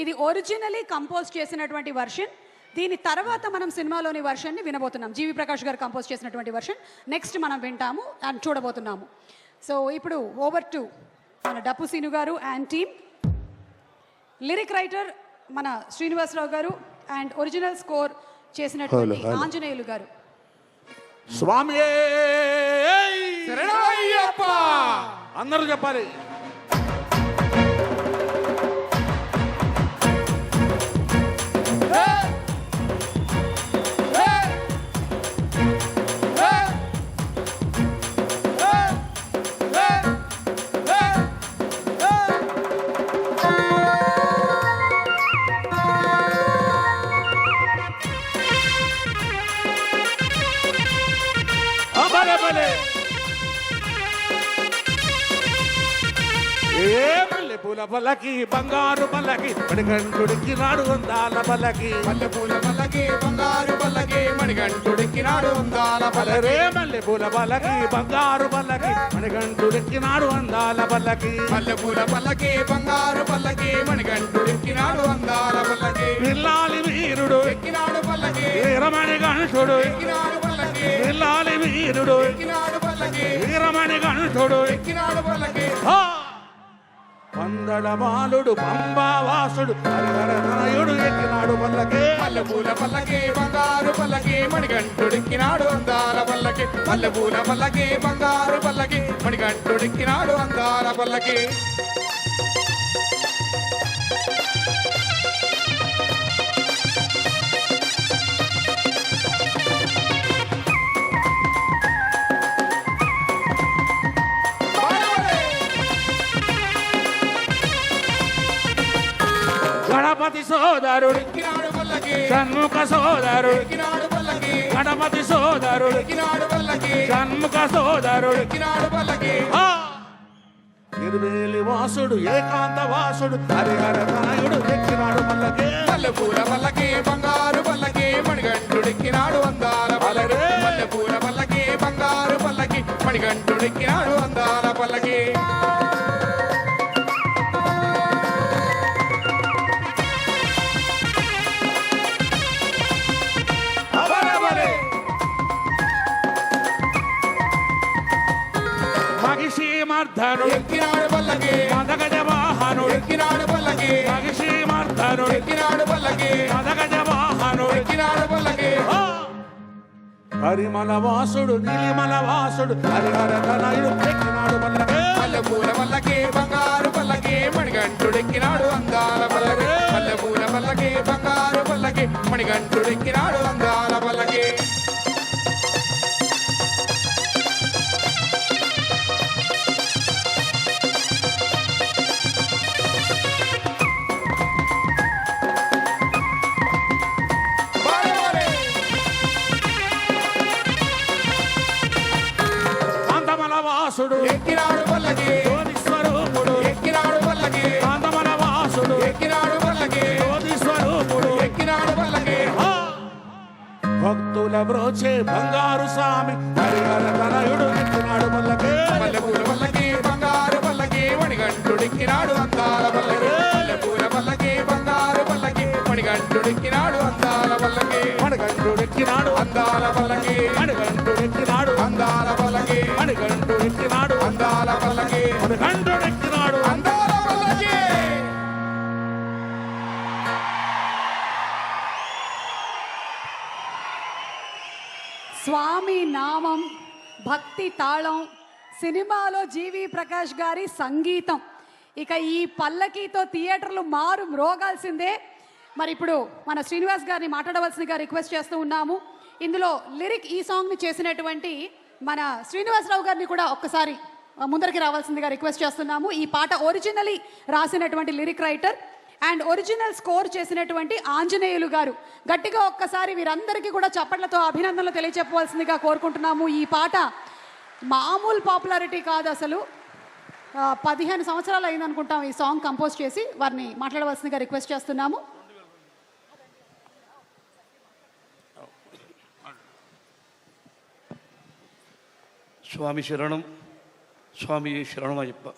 ఇది originally compose చేసినటువంటి version. దీని తర్వాత మనం సినిమాలోని వర్షన్ని వినబోతున్నాం. జీవి ప్రకాష్ గారు కంపోజ్ చేసినటువంటి వర్షన్ నెక్స్ట్ మనం వింటాము అండ్ చూడబోతున్నాము. సో ఇప్పుడు ఓవర్ టు మన డప్పు సీను గారు అండ్ టీమ్. లిరిక్ రైటర్ మన శ్రీనివాసరావు గారు అండ్ ఒరిజినల్ స్కోర్ చేసినటువంటి ఆంజనేయులు గారు. స్వామి అందరూ చెప్పాలి. పూల పల్లకి బంగారు పల్లకి మణికంఠుడికి నాడు అందాల పల్లకి. మల్లె పూల పల్లకి బంగారు పల్లకి మణికంఠుడికి నాడు అందాల పల్లకి. మల్లె పూల పల్లకి బంగారు పల్లకి మణికంఠుడికి నాడు అందాల పల్లకి. మల్లె పూల పల్లకి బంగారు పల్లకి మణికంఠుడికి నాడు అందాల పల్లకి. పిల్లాలి వీరుడు ఎక్కినాడు పల్లకి వీరమణి గణుషుడు. ఎక్కినాడు పల్లకి పిల్లాలి వీరుడు ఎక్కినాడు పల్లకి వీరమణి గణుషుడు. ఎక్కినాడు పల్లకి పందడ బాలుడు పంబావాసుడు హరిహరతనయుడు ఎక్కినాడు పల్లకి. మల్లె పూల పల్లకి బంగారు పల్లకి మణికంఠుడిక్కినాడు అందాల పల్లకి. మల్లె పూల పల్లకి బంగారు పల్లకి మణికంఠుడిక్కినాడు అందాల పల్లకి. గణపతి సోదరుడు ఎక్కినాడు పల్లకి షణ్ముఖ సోదరుడు. ఎక్కినాడు పల్లకి గణపతి సోదరుడు ఎక్కినాడు పల్లకి షణ్ముఖ సోదరుడు. ఎక్కినాడు పల్లకి తిరువేలి వాసుడు ఏకాంత వాసుడు హరిహరతనయుడు ఎక్కినాడు పల్లకి. మల్లె పూల పల్లకి బంగారు పల్లకి మణికంఠుడిక్కినాడు అందాల పల్లకి. మల్లె పూల పల్లకి బంగారు పల్లకి మణికంఠుడిక్కినాడు అందాల పల్లకి. మహిషీమర్ధనుడు ఎక్కినాడు పల్లకి మదగజ వాహనుడు. ఎక్కినాడు పల్లకి మహిషీమర్ధనుడు ఎక్కినాడు పల్లకి మదగజ వాహనుడు. ఎక్కినాడు పల్లకి హరిమల వాసుడు నీలిమల వాసుడు హరిహరతనయుడు ఎక్కినాడు పల్లకి. మల్లె పూల పల్లకి బంగారు పల్లకి మణికంఠుడెక్కినాడు అందాల పల్లకి. మల్లె పూల పల్లకి బంగారు పల్లకి మణికంఠుడెక్కినాడు అందాల పల్లకి. వాసుడు ఎక్కినాడు పల్లకి జ్యోతి స్వరూపుడు. ఎక్కినాడు పల్లకి కాంతమల వాసుడు ఎక్కినాడు పల్లకి జ్యోతి స్వరూపుడు. ఎక్కినాడు పల్లకి భక్తుల బ్రోచే బంగారు స్వామి హరిహరతనయుడు ఎక్కినాడు పల్లకి. మల్లె పూల పల్లకి బంగారు పల్లకి మణికంఠుడెక్కినాడు అందాల పల్లకి. మల్లె పూల పల్లకి బంగారు పల్లకి మణికంఠుడెక్కినాడు అందాల పల్లకి. మణికంఠుడెక్కినాడు అందాల పల్లకి మణికంఠుడెక్కినాడు అందాల పల్లకి మణికంఠుడెక్కినాడు అందాల పల్లకి మణికంఠుడెక్కినాడు. అందాల పల్లకి. స్వామి నామం, భక్తి తాళం, సినిమాలో జీవి ప్రకాష్ గారి సంగీతం. ఇక ఈ పల్లకీతో థియేటర్లు మారు మ్రోగాల్సిందే. మరి ఇప్పుడు మన శ్రీనివాస్ గారిని మాట్లాడవలసిందిగా రిక్వెస్ట్ చేస్తూ ఉన్నాము. ఇందులో లిరిక్ ఈ సాంగ్ని చేసినటువంటి మన శ్రీనివాసరావు గారిని కూడా ఒక్కసారి ముందరికి రావాల్సిందిగా రిక్వెస్ట్ చేస్తున్నాము. ఈ పాట ఒరిజినలీ రాసినటువంటి lyric writer and original score చేసినటువంటి ఆంజనేయులు గారు. గట్టిగా ఒక్కసారి వీరందరికీ కూడా చప్పట్లతో అభినందనలు తెలియచెప్పవలసిందిగా కోరుకుంటున్నాము. ఈ పాట మామూలు పాపులారిటీ కాదు, అసలు 15 సంవత్సరాలు అయిందనుకుంటాం ఈ సాంగ్ కంపోజ్ చేసి. వారిని మాట్లాడవలసిందిగా రిక్వెస్ట్ చేస్తున్నాము. స్వామి శరణం, స్వామి శరణమయ్యప్ప.